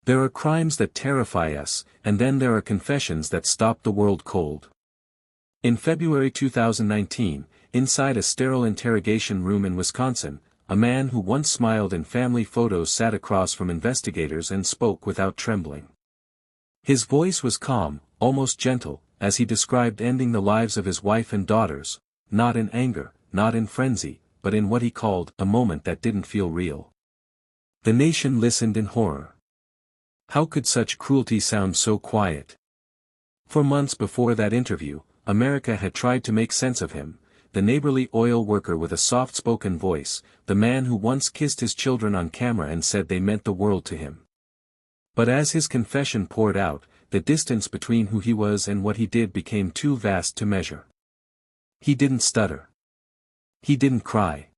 There are crimes that terrify us, and then there are confessions that stop the world cold. In February 2019, inside a sterile interrogation room in Wisconsin, a man who once smiled in family photos sat across from investigators and spoke without trembling. His voice was calm, almost gentle, as he described ending the lives of his wife and daughters, not in anger, not in frenzy, but in what he called a moment that didn't feel real. The nation listened in horror. How could such cruelty sound so quiet? For months before that interview, America had tried to make sense of him, the neighborly oil worker with a soft-spoken voice, the man who once kissed his children on camera and said they meant the world to him. But as his confession poured out, the distance between who he was and what he did became too vast to measure. He didn't stutter. He didn't cry.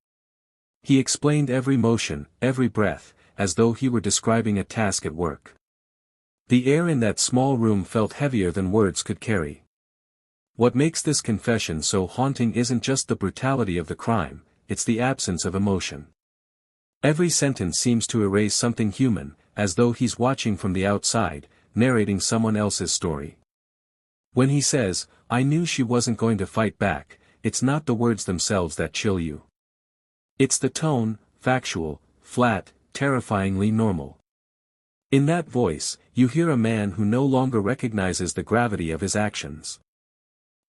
He explained every motion, every breath, as though he were describing a task at work. The air in that small room felt heavier than words could carry. What makes this confession so haunting isn't just the brutality of the crime, it's the absence of emotion. Every sentence seems to erase something human, as though he's watching from the outside, narrating someone else's story. When he says, "I knew she wasn't going to fight back," it's not the words themselves that chill you. It's the tone, factual, flat, terrifyingly normal. In that voice, you hear a man who no longer recognizes the gravity of his actions.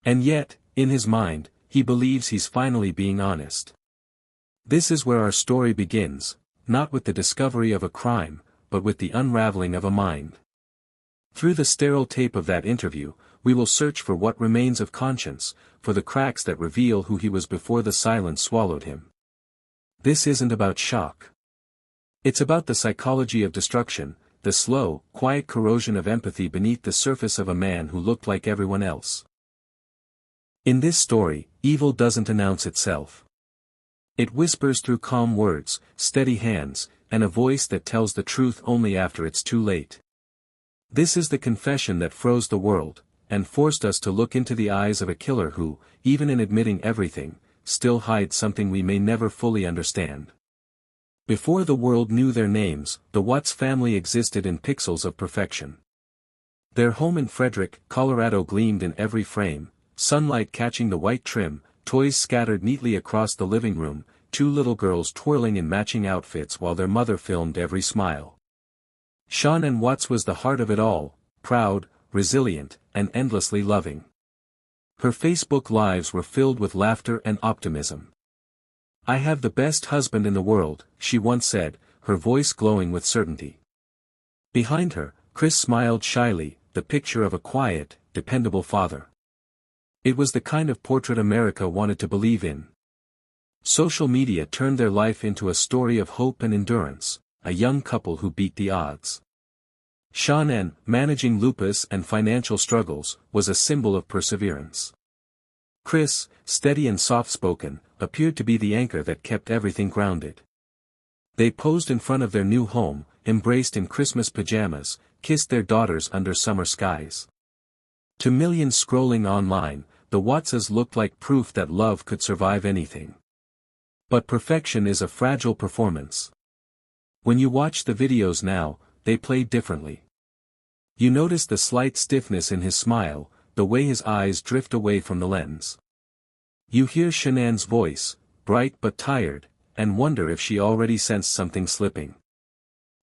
And yet, in his mind, he believes he's finally being honest. This is where our story begins, not with the discovery of a crime, but with the unraveling of a mind. Through the sterile tape of that interview, we will search for what remains of conscience, for the cracks that reveal who he was before the silence swallowed him. This isn't about shock. It's about the psychology of destruction, the slow, quiet corrosion of empathy beneath the surface of a man who looked like everyone else. In this story, evil doesn't announce itself. It whispers through calm words, steady hands, and a voice that tells the truth only after it's too late. This is the confession that froze the world, and forced us to look into the eyes of a killer who, even in admitting everything, still hides something we may never fully understand. Before the world knew their names, the Watts family existed in pixels of perfection. Their home in Frederick, Colorado gleamed in every frame, sunlight catching the white trim, toys scattered neatly across the living room, two little girls twirling in matching outfits while their mother filmed every smile. Shanann Watts was the heart of it all, proud, resilient, and endlessly loving. Her Facebook lives were filled with laughter and optimism. "I have the best husband in the world," she once said, her voice glowing with certainty. Behind her, Chris smiled shyly, the picture of a quiet, dependable father. It was the kind of portrait America wanted to believe in. Social media turned their life into a story of hope and endurance, a young couple who beat the odds. Shanann, managing lupus and financial struggles, was a symbol of perseverance. Chris, steady and soft-spoken, appeared to be the anchor that kept everything grounded. They posed in front of their new home, embraced in Christmas pajamas, kissed their daughters under summer skies. To millions scrolling online, the Wattses looked like proof that love could survive anything. But perfection is a fragile performance. When you watch the videos now, they play differently. You notice the slight stiffness in his smile, the way his eyes drift away from the lens. You hear Shanann's voice, bright but tired, and wonder if she already sensed something slipping.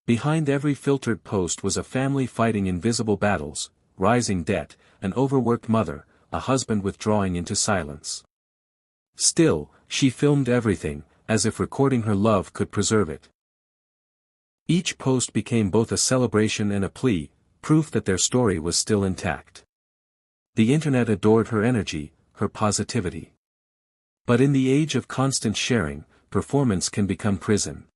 Behind every filtered post was a family fighting invisible battles, rising debt, an overworked mother, a husband withdrawing into silence. Still, she filmed everything, as if recording her love could preserve it. Each post became both a celebration and a plea, proof that their story was still intact. The internet adored her energy, her positivity. But in the age of constant sharing, performance can become prison.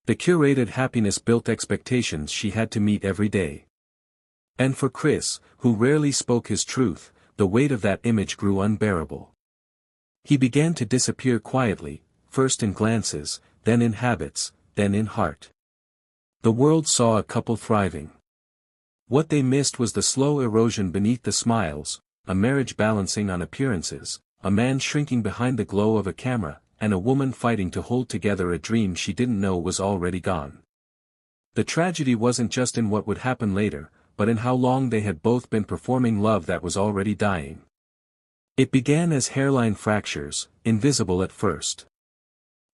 The curated happiness built expectations she had to meet every day. And for Chris, who rarely spoke his truth, the weight of that image grew unbearable. He began to disappear quietly, first in glances, then in habits, then in heart. The world saw a couple thriving. What they missed was the slow erosion beneath the smiles, a marriage balancing on appearances, a man shrinking behind the glow of a camera, and a woman fighting to hold together a dream she didn't know was already gone. The tragedy wasn't just in what would happen later, but in how long they had both been performing love that was already dying. It began as hairline fractures, invisible at first.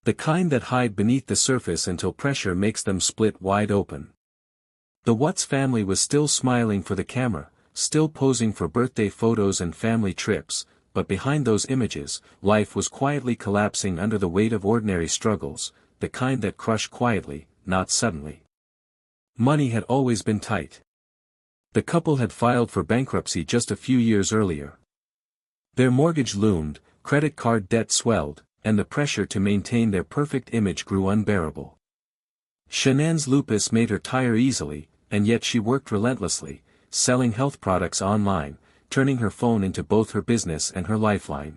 The kind that hide beneath the surface until pressure makes them split wide open. The Watts family was still smiling for the camera, still posing for birthday photos and family trips, but behind those images, life was quietly collapsing under the weight of ordinary struggles, the kind that crush quietly, not suddenly. Money had always been tight. The couple had filed for bankruptcy just a few years earlier. Their mortgage loomed, credit card debt swelled, and the pressure to maintain their perfect image grew unbearable. Shannon's lupus made her tire easily, and yet she worked relentlessly, selling health products online, turning her phone into both her business and her lifeline.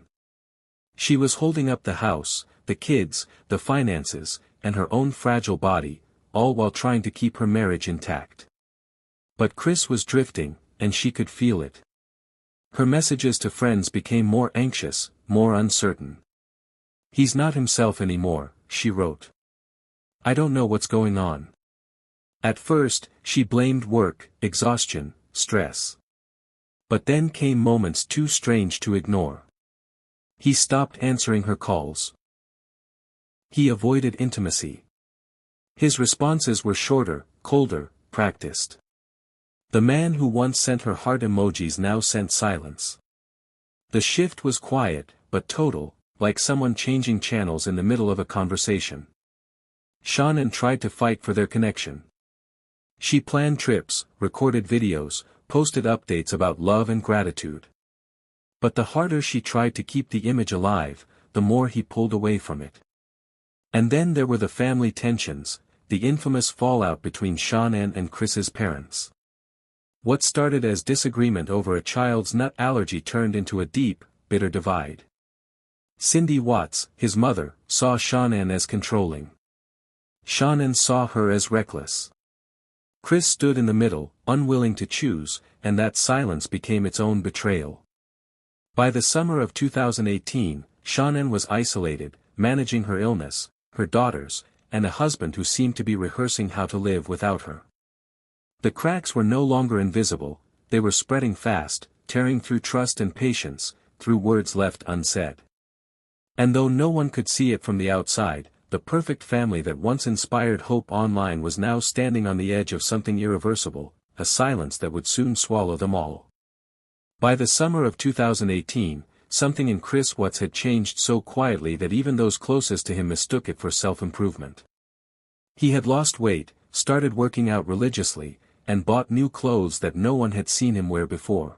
She was holding up the house, the kids, the finances, and her own fragile body, all while trying to keep her marriage intact. But Chris was drifting, and she could feel it. Her messages to friends became more anxious, more uncertain. "He's not himself anymore," she wrote. "I don't know what's going on." At first, she blamed work, exhaustion, stress. But then came moments too strange to ignore. He stopped answering her calls. He avoided intimacy. His responses were shorter, colder, practiced. The man who once sent her heart emojis now sent silence. The shift was quiet, but total, like someone changing channels in the middle of a conversation. Shannon tried to fight for their connection. She planned trips, recorded videos, posted updates about love and gratitude. But the harder she tried to keep the image alive, the more he pulled away from it. And then there were the family tensions, the infamous fallout between Shannon and Chris's parents. What started as disagreement over a child's nut allergy turned into a deep, bitter divide. Cindy Watts, his mother, saw Shannon as controlling. Shannon saw her as reckless. Chris stood in the middle, unwilling to choose, and that silence became its own betrayal. By the summer of 2018, Shannon was isolated, managing her illness, her daughters, and a husband who seemed to be rehearsing how to live without her. The cracks were no longer invisible, they were spreading fast, tearing through trust and patience, through words left unsaid. And though no one could see it from the outside, the perfect family that once inspired hope online was now standing on the edge of something irreversible, a silence that would soon swallow them all. By the summer of 2018, something in Chris Watts had changed so quietly that even those closest to him mistook it for self-improvement. He had lost weight, started working out religiously, and bought new clothes that no one had seen him wear before.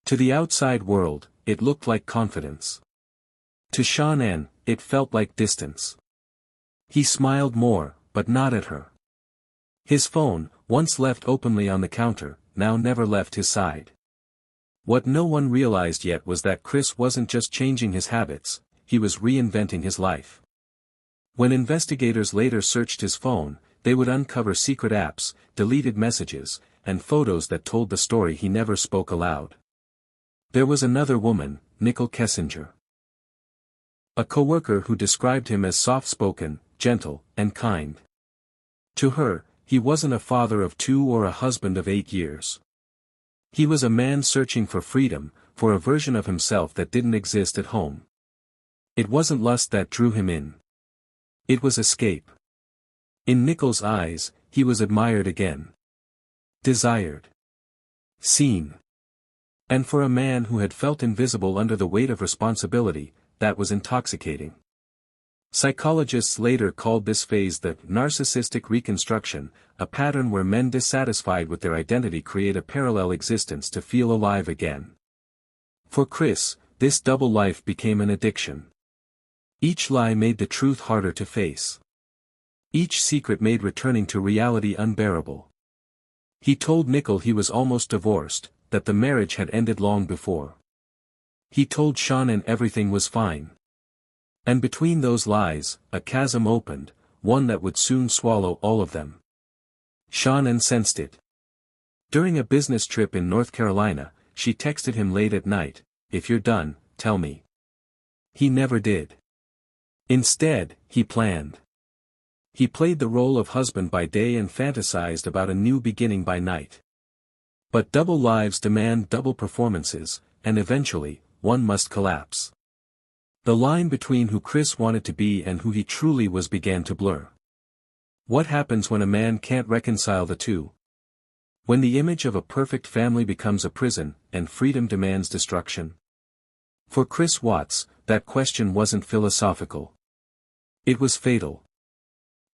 To the outside world, it looked like confidence. To Shannon, it felt like distance. He smiled more, but not at her. His phone, once left openly on the counter, now never left his side. What no one realized yet was that Chris wasn't just changing his habits, he was reinventing his life. When investigators later searched his phone, they would uncover secret apps, deleted messages, and photos that told the story he never spoke aloud. There was another woman, Nicole Kessinger. A coworker who described him as soft-spoken, gentle, and kind. To her, he wasn't a father of 2 or a husband of 8 years. He was a man searching for freedom, for a version of himself that didn't exist at home. It wasn't lust that drew him in. It was escape. In Nicole's eyes, he was admired again. Desired. Seen. And for a man who had felt invisible under the weight of responsibility, that was intoxicating. Psychologists later called this phase the narcissistic reconstruction, a pattern where men dissatisfied with their identity create a parallel existence to feel alive again. For Chris, this double life became an addiction. Each lie made the truth harder to face. Each secret made returning to reality unbearable. He told Nicole he was almost divorced, that the marriage had ended long before. He told Shannon everything was fine. And between those lies, a chasm opened, one that would soon swallow all of them. Shannon sensed it. During a business trip in North Carolina, she texted him late at night, "If you're done, tell me." He never did. Instead, he planned. He played the role of husband by day and fantasized about a new beginning by night. But double lives demand double performances, and eventually, one must collapse. The line between who Chris wanted to be and who he truly was began to blur. What happens when a man can't reconcile the two? When the image of a perfect family becomes a prison, and freedom demands destruction? For Chris Watts, that question wasn't philosophical. It was fatal.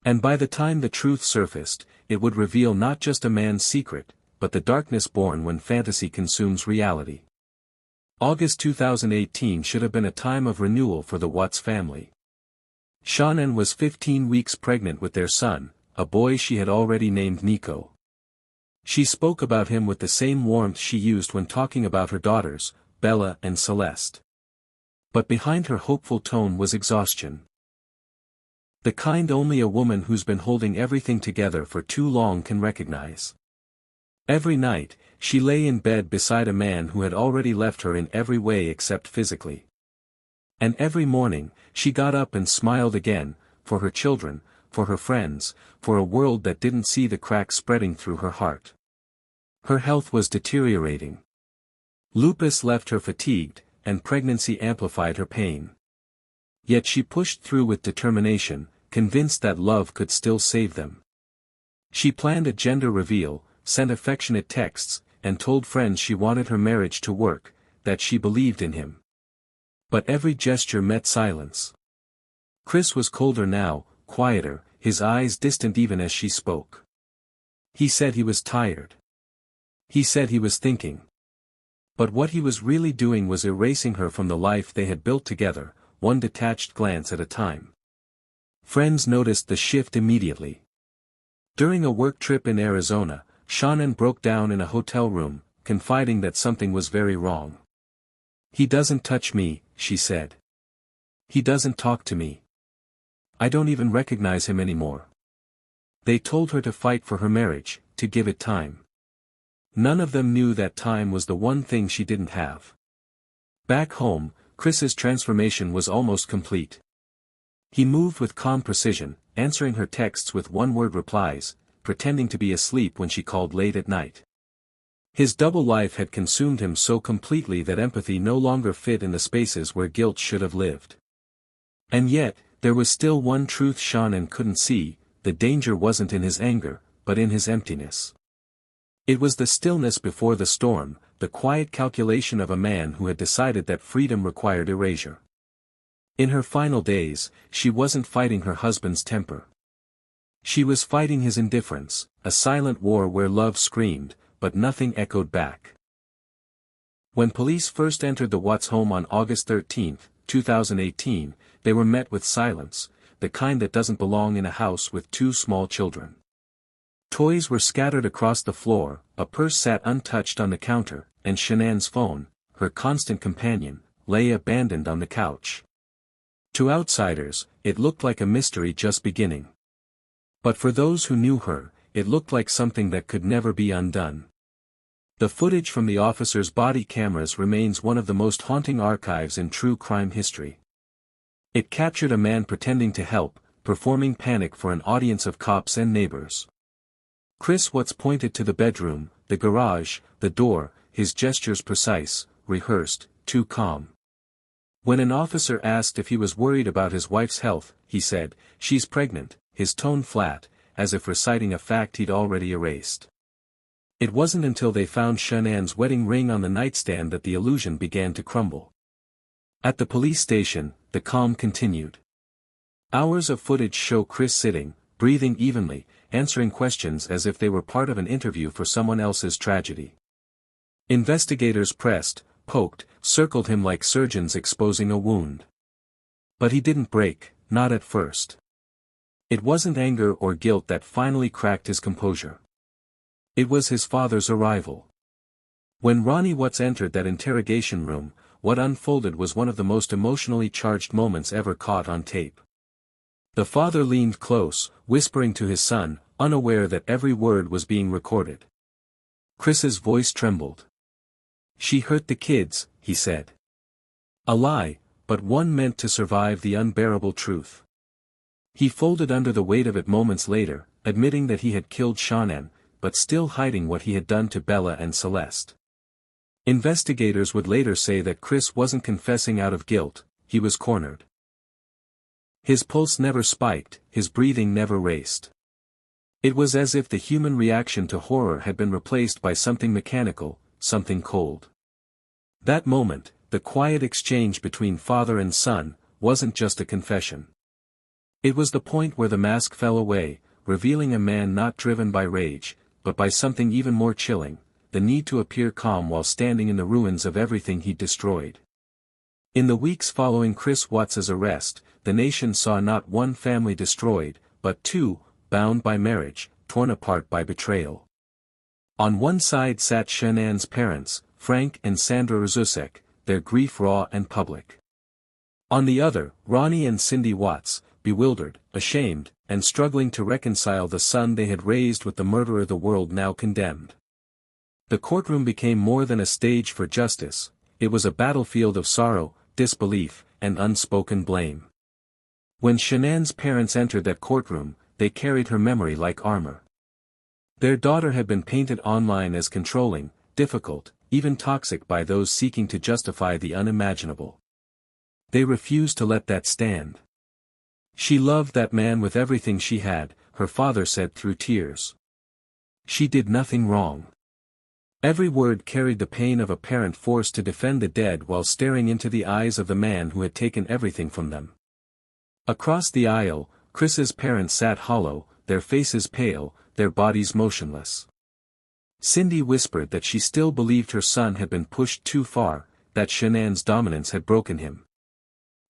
And by the time the truth surfaced, it would reveal not just a man's secret, but the darkness born when fantasy consumes reality. August 2018 should have been a time of renewal for the Watts family. Shannon was 15 weeks pregnant with their son, a boy she had already named Nico. She spoke about him with the same warmth she used when talking about her daughters, Bella and Celeste. But behind her hopeful tone was exhaustion. The kind only a woman who's been holding everything together for too long can recognize. Every night, she lay in bed beside a man who had already left her in every way except physically. And every morning, she got up and smiled again, for her children, for her friends, for a world that didn't see the cracks spreading through her heart. Her health was deteriorating. Lupus left her fatigued, and pregnancy amplified her pain. Yet she pushed through with determination, convinced that love could still save them. She planned a gender reveal, sent affectionate texts, and told friends she wanted her marriage to work, that she believed in him. But every gesture met silence. Chris was colder now, quieter, his eyes distant even as she spoke. He said he was tired. He said he was thinking. But what he was really doing was erasing her from the life they had built together, one detached glance at a time. Friends noticed the shift immediately. During a work trip in Arizona, Shannon broke down in a hotel room, confiding that something was very wrong. "He doesn't touch me," she said. "He doesn't talk to me. I don't even recognize him anymore." They told her to fight for her marriage, to give it time. None of them knew that time was the one thing she didn't have. Back home, Chris's transformation was almost complete. He moved with calm precision, answering her texts with one-word replies, pretending to be asleep when she called late at night. His double life had consumed him so completely that empathy no longer fit in the spaces where guilt should have lived. And yet, there was still one truth Shannon couldn't see: the danger wasn't in his anger, but in his emptiness. It was the stillness before the storm, the quiet calculation of a man who had decided that freedom required erasure. In her final days, she wasn't fighting her husband's temper. She was fighting his indifference, a silent war where love screamed, but nothing echoed back. When police first entered the Watts home on August 13, 2018, they were met with silence, the kind that doesn't belong in a house with two small children. Toys were scattered across the floor, a purse sat untouched on the counter, and Shannon's phone, her constant companion, lay abandoned on the couch. To outsiders, it looked like a mystery just beginning. But for those who knew her, it looked like something that could never be undone. The footage from the officers' body cameras remains one of the most haunting archives in true crime history. It captured a man pretending to help, performing panic for an audience of cops and neighbors. Chris Watts pointed to the bedroom, the garage, the door, his gestures precise, rehearsed, too calm. When an officer asked if he was worried about his wife's health, he said, "She's pregnant," his tone flat, as if reciting a fact he'd already erased. It wasn't until they found Shannon's wedding ring on the nightstand that the illusion began to crumble. At the police station, the calm continued. Hours of footage show Chris sitting, breathing evenly, answering questions as if they were part of an interview for someone else's tragedy. Investigators pressed, poked, circled him like surgeons exposing a wound. But he didn't break, not at first. It wasn't anger or guilt that finally cracked his composure. It was his father's arrival. When Ronnie Watts entered that interrogation room, what unfolded was one of the most emotionally charged moments ever caught on tape. The father leaned close, whispering to his son, unaware that every word was being recorded. Chris's voice trembled. "She hurt the kids," he said. A lie, but one meant to survive the unbearable truth. He folded under the weight of it moments later, admitting that he had killed Shannon, but still hiding what he had done to Bella and Celeste. Investigators would later say that Chris wasn't confessing out of guilt, he was cornered. His pulse never spiked, his breathing never raced. It was as if the human reaction to horror had been replaced by something mechanical, something cold. That moment, the quiet exchange between father and son, wasn't just a confession. It was the point where the mask fell away, revealing a man not driven by rage, but by something even more chilling, the need to appear calm while standing in the ruins of everything he'd destroyed. In the weeks following Chris Watts's arrest, the nation saw not one family destroyed, but two, bound by marriage, torn apart by betrayal. On one side sat Shannon's parents, Frank and Sandra Rzusek, their grief raw and public. On the other, Ronnie and Cindy Watts, bewildered, ashamed, and struggling to reconcile the son they had raised with the murderer the world now condemned. The courtroom became more than a stage for justice, it was a battlefield of sorrow, disbelief, and unspoken blame. When Shannon's parents entered that courtroom, they carried her memory like armor. Their daughter had been painted online as controlling, difficult, even toxic by those seeking to justify the unimaginable. They refused to let that stand. She loved that man with everything she had, her father said through tears. She did nothing wrong. Every word carried the pain of a parent forced to defend the dead while staring into the eyes of the man who had taken everything from them. Across the aisle, Chris's parents sat hollow, their faces pale, their bodies motionless. Cindy whispered that she still believed her son had been pushed too far, that Shannon's dominance had broken him.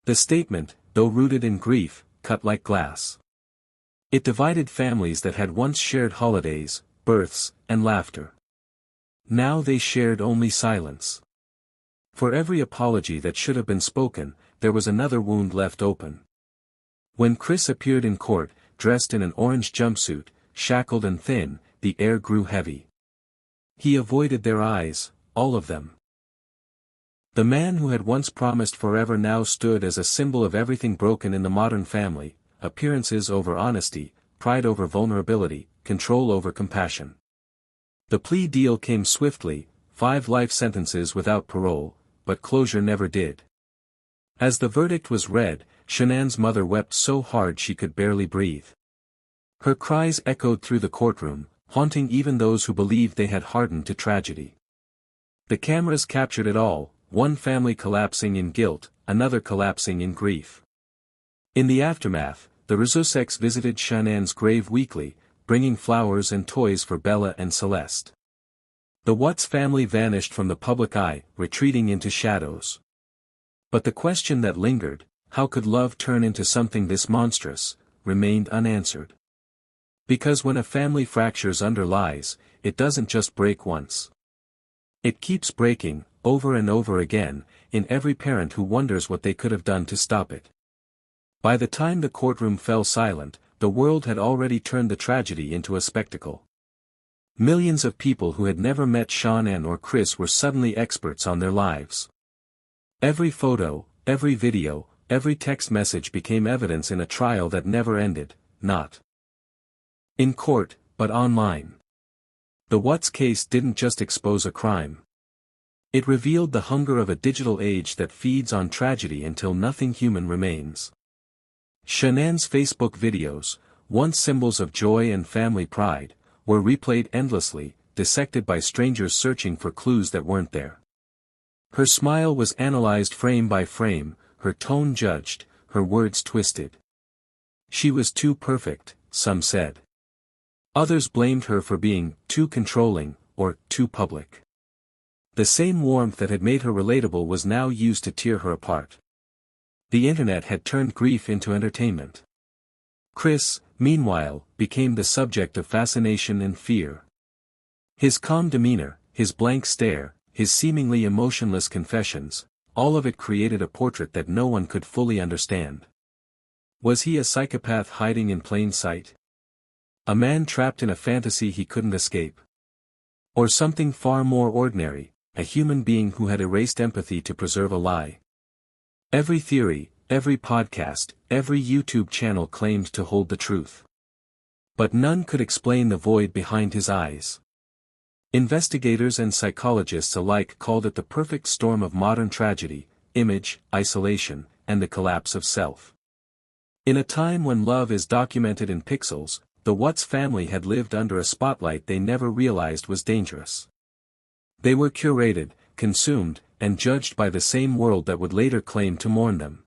The statement, though rooted in grief, cut like glass. It divided families that had once shared holidays, births, and laughter. Now they shared only silence. For every apology that should have been spoken, there was another wound left open. When Chris appeared in court, dressed in an orange jumpsuit, shackled and thin, the air grew heavy. He avoided their eyes, all of them. The man who had once promised forever now stood as a symbol of everything broken in the modern family, appearances over honesty, pride over vulnerability, control over compassion. The plea deal came swiftly, 5 life sentences without parole, but closure never did. As the verdict was read, Shannon's mother wept so hard she could barely breathe. Her cries echoed through the courtroom, haunting even those who believed they had hardened to tragedy. The cameras captured it all, one family collapsing in guilt, another collapsing in grief. In the aftermath, the Rzuseks visited Shannon's grave weekly, bringing flowers and toys for Bella and Celeste. The Watts family vanished from the public eye, retreating into shadows. But the question that lingered, how could love turn into something this monstrous, remained unanswered. Because when a family fractures under lies, it doesn't just break once. It keeps breaking, over and over again, in every parent who wonders what they could have done to stop it. By the time the courtroom fell silent, the world had already turned the tragedy into a spectacle. Millions of people who had never met Shannon or Chris were suddenly experts on their lives. Every photo, every video, every text message became evidence in a trial that never ended, not in court, but online. The Watts case didn't just expose a crime. It revealed the hunger of a digital age that feeds on tragedy until nothing human remains. Shannon's Facebook videos, once symbols of joy and family pride, were replayed endlessly, dissected by strangers searching for clues that weren't there. Her smile was analyzed frame by frame, her tone judged, her words twisted. She was too perfect, some said. Others blamed her for being too controlling, or too public. The same warmth that had made her relatable was now used to tear her apart. The internet had turned grief into entertainment. Chris, meanwhile, became the subject of fascination and fear. His calm demeanor, his blank stare, his seemingly emotionless confessions, all of it created a portrait that no one could fully understand. Was he a psychopath hiding in plain sight? A man trapped in a fantasy he couldn't escape? Or something far more ordinary, a human being who had erased empathy to preserve a lie? Every theory, every podcast, every YouTube channel claimed to hold the truth. But none could explain the void behind his eyes. Investigators and psychologists alike called it the perfect storm of modern tragedy, image, isolation, and the collapse of self. In a time when love is documented in pixels, the Watts family had lived under a spotlight they never realized was dangerous. They were curated, consumed, and judged by the same world that would later claim to mourn them.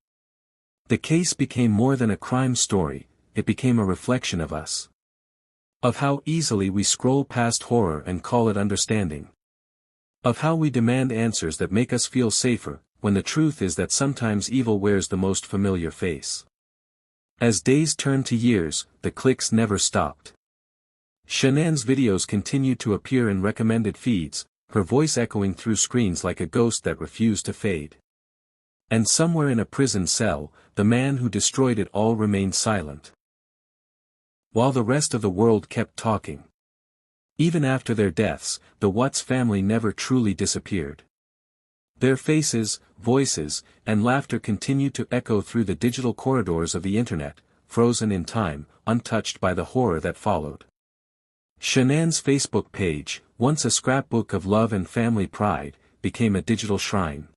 The case became more than a crime story, it became a reflection of us. Of how easily we scroll past horror and call it understanding. Of how we demand answers that make us feel safer, when the truth is that sometimes evil wears the most familiar face. As days turned to years, the clicks never stopped. Shanann's videos continued to appear in recommended feeds, her voice echoing through screens like a ghost that refused to fade. And somewhere in a prison cell, the man who destroyed it all remained silent. While the rest of the world kept talking. Even after their deaths, the Watts family never truly disappeared. Their faces, voices, and laughter continued to echo through the digital corridors of the internet, frozen in time, untouched by the horror that followed. Shanann's Facebook page, once a scrapbook of love and family pride, became a digital shrine.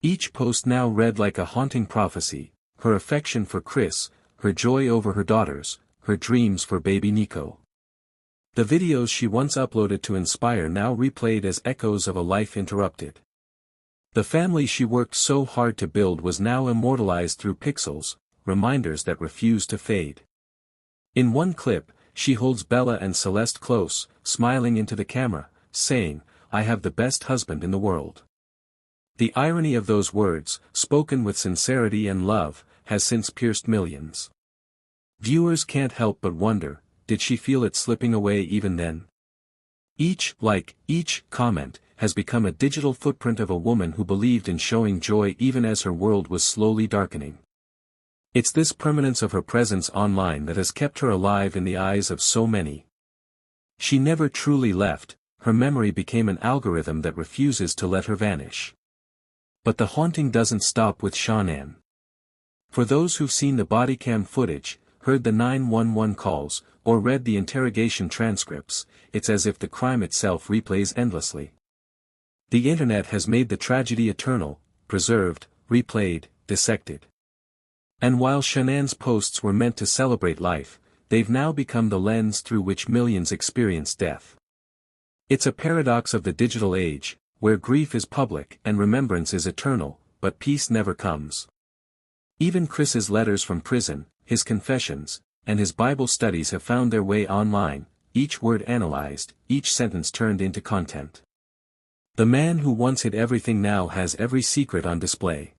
Each post now read like a haunting prophecy, her affection for Chris, her joy over her daughters, her dreams for baby Nico. The videos she once uploaded to inspire now replayed as echoes of a life interrupted. The family she worked so hard to build was now immortalized through pixels, reminders that refused to fade. In one clip, she holds Bella and Celeste close, smiling into the camera, saying, "I have the best husband in the world." The irony of those words, spoken with sincerity and love, has since pierced millions. Viewers can't help but wonder, did she feel it slipping away even then? Each like, each comment, has become a digital footprint of a woman who believed in showing joy even as her world was slowly darkening. It's this permanence of her presence online that has kept her alive in the eyes of so many. She never truly left, her memory became an algorithm that refuses to let her vanish. But the haunting doesn't stop with Shanann. For those who've seen the body cam footage, heard the 911 calls, or read the interrogation transcripts, it's as if the crime itself replays endlessly. The internet has made the tragedy eternal, preserved, replayed, dissected. And while Shanann's posts were meant to celebrate life, they've now become the lens through which millions experience death. It's a paradox of the digital age, where grief is public and remembrance is eternal, but peace never comes. Even Chris's letters from prison, his confessions, and his Bible studies have found their way online, each word analyzed, each sentence turned into content. The man who once hid everything now has every secret on display.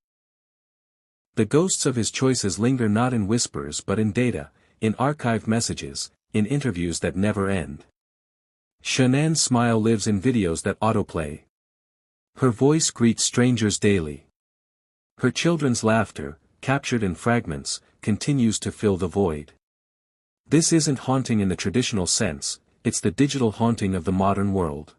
The ghosts of his choices linger not in whispers but in data, in archived messages, in interviews that never end. Shanann's smile lives in videos that autoplay. Her voice greets strangers daily. Her children's laughter, captured in fragments, continues to fill the void. This isn't haunting in the traditional sense, it's the digital haunting of the modern world.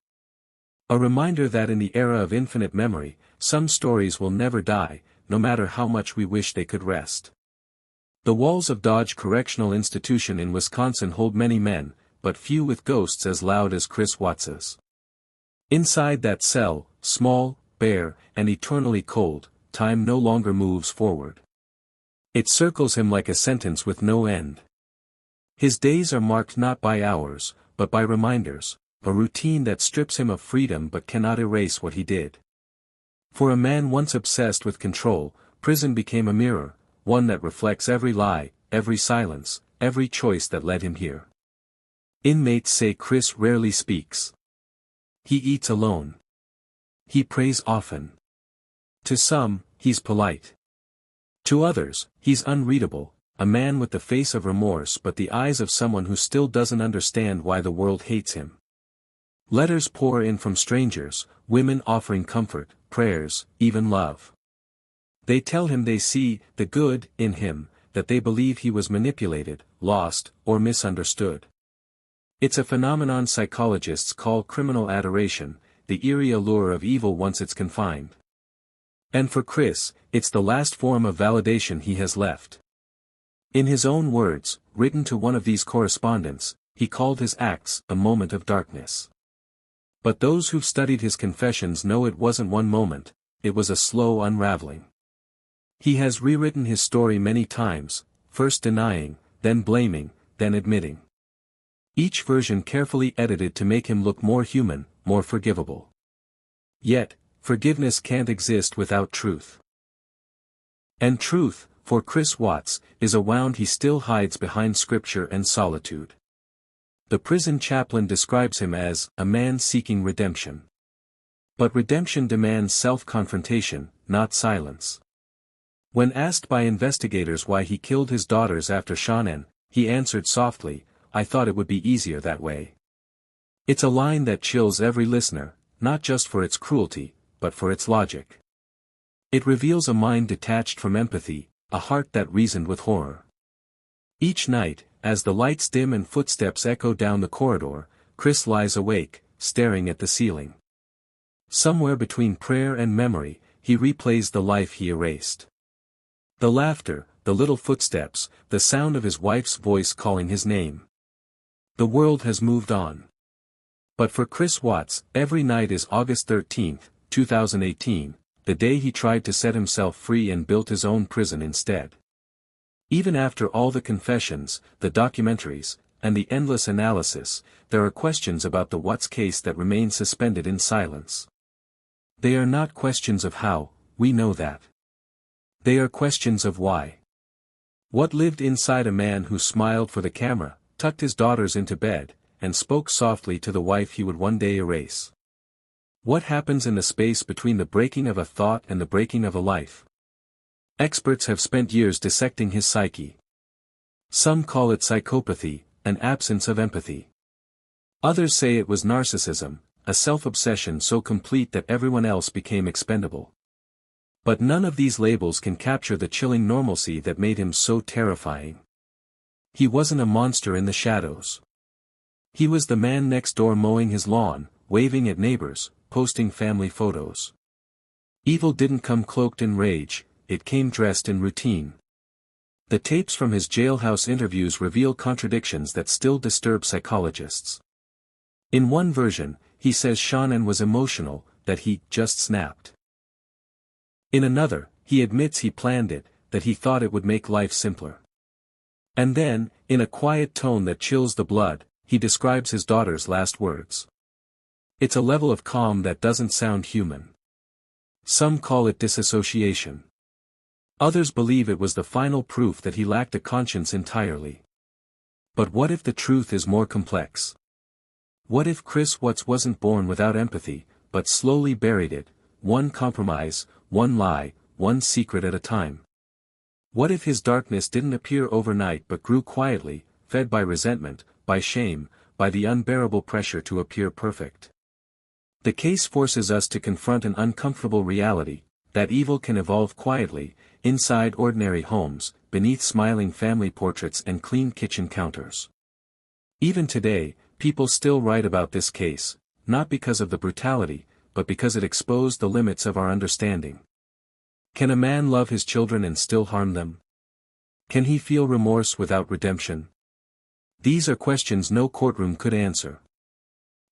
A reminder that in the era of infinite memory, some stories will never die, no matter how much we wish they could rest. The walls of Dodge Correctional Institution in Wisconsin hold many men, but few with ghosts as loud as Chris Watts's. Inside that cell, small, bare, and eternally cold, time no longer moves forward. It circles him like a sentence with no end. His days are marked not by hours, but by reminders, a routine that strips him of freedom but cannot erase what he did. For a man once obsessed with control, prison became a mirror, one that reflects every lie, every silence, every choice that led him here. Inmates say Chris rarely speaks. He eats alone. He prays often. To some, he's polite. To others, he's unreadable, a man with the face of remorse but the eyes of someone who still doesn't understand why the world hates him. Letters pour in from strangers, women offering comfort, prayers, even love. They tell him they see the good in him, that they believe he was manipulated, lost, or misunderstood. It's a phenomenon psychologists call criminal adoration, the eerie allure of evil once it's confined. And for Chris, it's the last form of validation he has left. In his own words, written to one of these correspondents, he called his acts a moment of darkness. But those who've studied his confessions know it wasn't one moment, it was a slow unraveling. He has rewritten his story many times, first denying, then blaming, then admitting. Each version carefully edited to make him look more human, more forgivable. Yet, forgiveness can't exist without truth. And truth, for Chris Watts, is a wound he still hides behind scripture and solitude. The prison chaplain describes him as a man seeking redemption. But redemption demands self-confrontation, not silence. When asked by investigators why he killed his daughters after Shannon, he answered softly, "I thought it would be easier that way." It's a line that chills every listener, not just for its cruelty, but for its logic. It reveals a mind detached from empathy, a heart that reasoned with horror. Each night, as the lights dim and footsteps echo down the corridor, Chris lies awake, staring at the ceiling. Somewhere between prayer and memory, he replays the life he erased. The laughter, the little footsteps, the sound of his wife's voice calling his name. The world has moved on. But for Chris Watts, every night is August 13, 2018, the day he tried to set himself free and built his own prison instead. Even after all the confessions, the documentaries, and the endless analysis, there are questions about the Watts case that remain suspended in silence. They are not questions of how, we know that. They are questions of why. What lived inside a man who smiled for the camera, tucked his daughters into bed, and spoke softly to the wife he would one day erase? What happens in the space between the breaking of a thought and the breaking of a life? Experts have spent years dissecting his psyche. Some call it psychopathy, an absence of empathy. Others say it was narcissism, a self-obsession so complete that everyone else became expendable. But none of these labels can capture the chilling normalcy that made him so terrifying. He wasn't a monster in the shadows. He was the man next door mowing his lawn, waving at neighbors, posting family photos. Evil didn't come cloaked in rage, it came dressed in routine. The tapes from his jailhouse interviews reveal contradictions that still disturb psychologists. In one version, he says Shannon was emotional, that he just snapped. In another, he admits he planned it, that he thought it would make life simpler. And then, in a quiet tone that chills the blood, he describes his daughter's last words. It's a level of calm that doesn't sound human. Some call it disassociation. Others believe it was the final proof that he lacked a conscience entirely. But what if the truth is more complex? What if Chris Watts wasn't born without empathy, but slowly buried it, one compromise, one lie, one secret at a time? What if his darkness didn't appear overnight but grew quietly, fed by resentment, by shame, by the unbearable pressure to appear perfect? The case forces us to confront an uncomfortable reality, that evil can evolve quietly, inside ordinary homes, beneath smiling family portraits and clean kitchen counters. Even today, people still write about this case, not because of the brutality, but because it exposed the limits of our understanding. Can a man love his children and still harm them? Can he feel remorse without redemption? These are questions no courtroom could answer.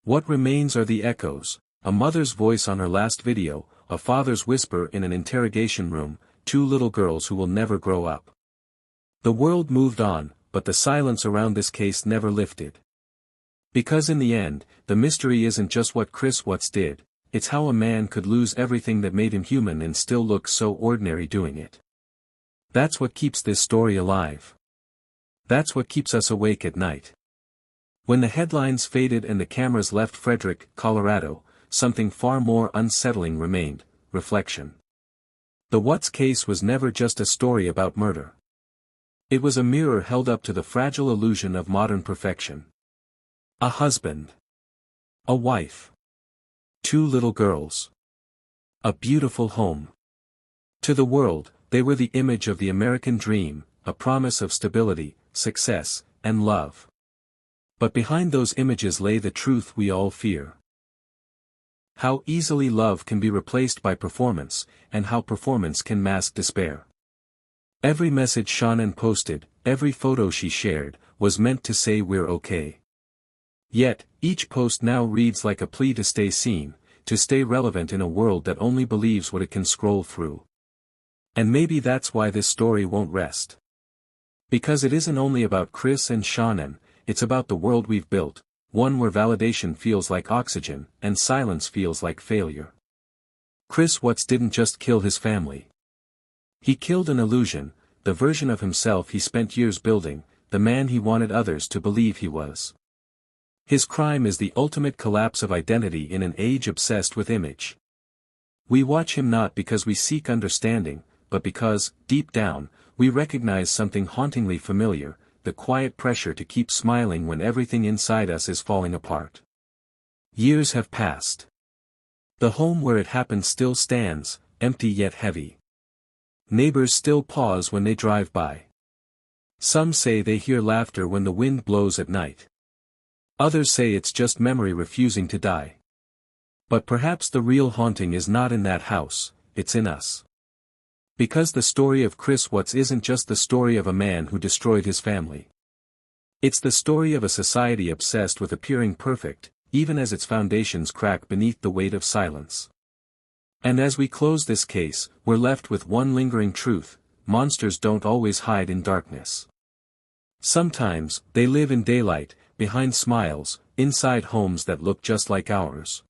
What remains are the echoes, a mother's voice on her last video, a father's whisper in an interrogation room, two little girls who will never grow up. The world moved on, but the silence around this case never lifted. Because in the end, the mystery isn't just what Chris Watts did, it's how a man could lose everything that made him human and still look so ordinary doing it. That's what keeps this story alive. That's what keeps us awake at night. When the headlines faded and the cameras left Frederick, Colorado, something far more unsettling remained: reflection. The Watts case was never just a story about murder. It was a mirror held up to the fragile illusion of modern perfection. A husband. A wife. Two little girls. A beautiful home. To the world, they were the image of the American dream, a promise of stability, success, and love. But behind those images lay the truth we all fear. How easily love can be replaced by performance, and how performance can mask despair. Every message Shannon posted, every photo she shared, was meant to say we're okay. Yet, each post now reads like a plea to stay seen, to stay relevant in a world that only believes what it can scroll through. And maybe that's why this story won't rest. Because it isn't only about Chris and Shannon, it's about the world we've built, one where validation feels like oxygen, and silence feels like failure. Chris Watts didn't just kill his family. He killed an illusion, the version of himself he spent years building, the man he wanted others to believe he was. His crime is the ultimate collapse of identity in an age obsessed with image. We watch him not because we seek understanding, but because, deep down, we recognize something hauntingly familiar, the quiet pressure to keep smiling when everything inside us is falling apart. Years have passed. The home where it happened still stands, empty yet heavy. Neighbors still pause when they drive by. Some say they hear laughter when the wind blows at night. Others say it's just memory refusing to die. But perhaps the real haunting is not in that house, it's in us. Because the story of Chris Watts isn't just the story of a man who destroyed his family. It's the story of a society obsessed with appearing perfect, even as its foundations crack beneath the weight of silence. And as we close this case, we're left with one lingering truth: monsters don't always hide in darkness. Sometimes, they live in daylight, behind smiles, inside homes that look just like ours.